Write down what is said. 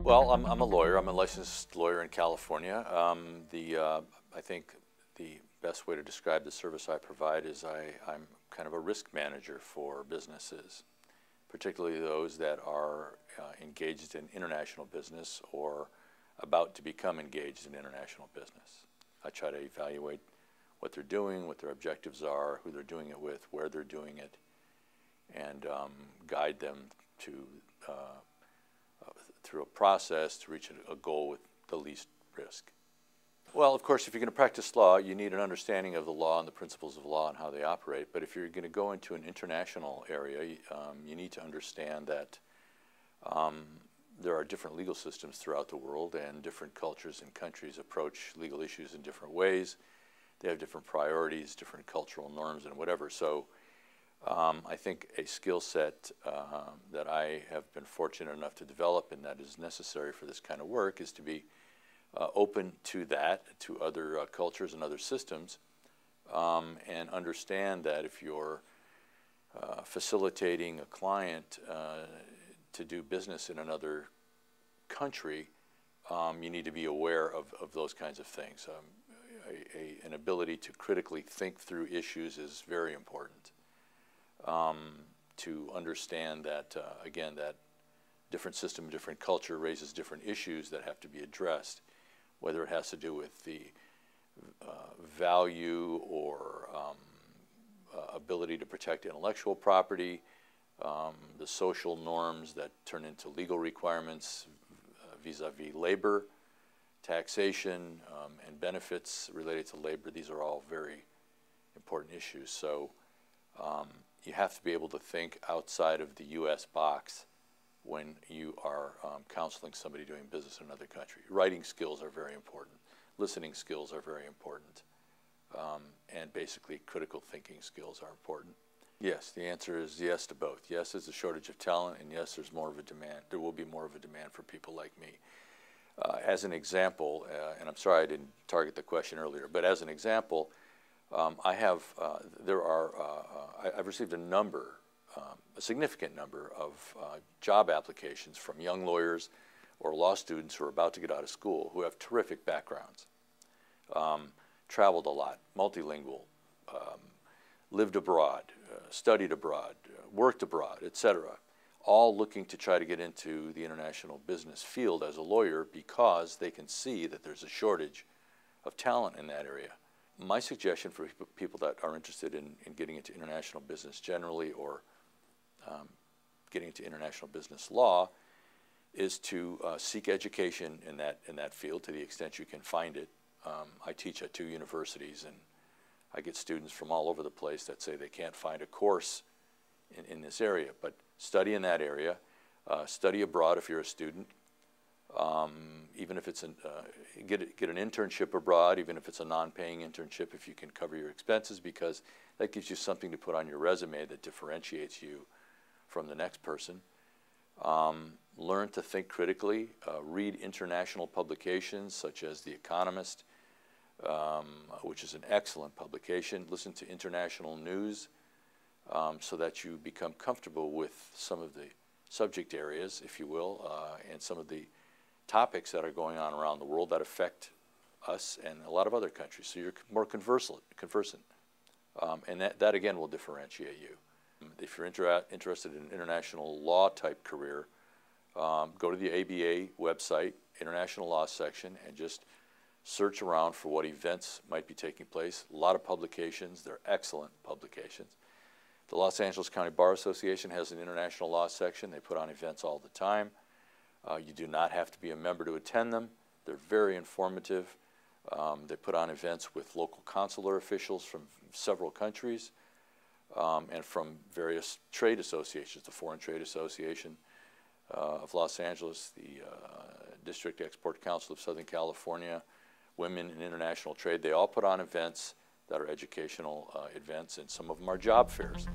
Well, I'm a lawyer. I'm a licensed lawyer in California. I think the best way to describe the service I provide is I'm kind of a risk manager for businesses, particularly those that are engaged in international business or about to become engaged in international business. I try to evaluate what they're doing, what their objectives are, who they're doing it with, where they're doing it, and guide them to through a process to reach a goal with the least risk. Well, of course, if you're going to practice law, you need an understanding of the law and the principles of law and how they operate. But if you're going to go into an international area, you need to understand that there are different legal systems throughout the world, and different cultures and countries approach legal issues in different ways. They have different priorities, different cultural norms, and whatever. So I think a skill set that I have been fortunate enough to develop and that is necessary for this kind of work is to be open to that, to other cultures and other systems, and understand that if you're facilitating a client to do business in another country, you need to be aware of those kinds of things. An ability to critically think through issues is very important. To understand that, again, that different system, different culture raises different issues that have to be addressed, whether it has to do with the value or ability to protect intellectual property, the social norms that turn into legal requirements vis-a-vis labor, taxation, and benefits related to labor. These are all very important issues. So you have to be able to think outside of the U.S. box when you are counseling somebody doing business in another country. Writing skills are very important. Listening skills are very important. And basically critical thinking skills are important. Yes, the answer is yes to both. Yes, there's a shortage of talent, and yes, there's more of a demand. There will be more of a demand for people like me. As an example, and I'm sorry I didn't target the question earlier, but as an example, I've received a significant number of job applications from young lawyers or law students who are about to get out of school who have terrific backgrounds, traveled a lot, multilingual, lived abroad, studied abroad, worked abroad, etc., all looking to try to get into the international business field as a lawyer because they can see that there's a shortage of talent in that area. My suggestion for people that are interested in getting into international business generally or getting into international business law is to seek education in that field to the extent you can find it. I teach at 2 universities, and I get students from all over the place that say they can't find a course in this area, but study in that area. Study abroad if you're a student. Even if it's get an internship abroad, even if it's a non-paying internship, if you can cover your expenses, because that gives you something to put on your resume that differentiates you from the next person. Learn to think critically. Read international publications such as The Economist, which is an excellent publication. Listen to international news so that you become comfortable with some of the subject areas, if you will, and some of the topics that are going on around the world that affect us and a lot of other countries. So you're more conversant. And that again will differentiate you. If you're interested in an international law type career, go to the ABA website, International Law section, and just search around for what events might be taking place. A lot of publications. They're excellent publications. The Los Angeles County Bar Association has an international law section. They put on events all the time. You do not have to be a member to attend them. They're very informative. They put on events with local consular officials from several countries and from various trade associations, the Foreign Trade Association of Los Angeles, the District Export Council of Southern California, Women in International Trade. They all put on events that are educational events, and some of them are job fairs.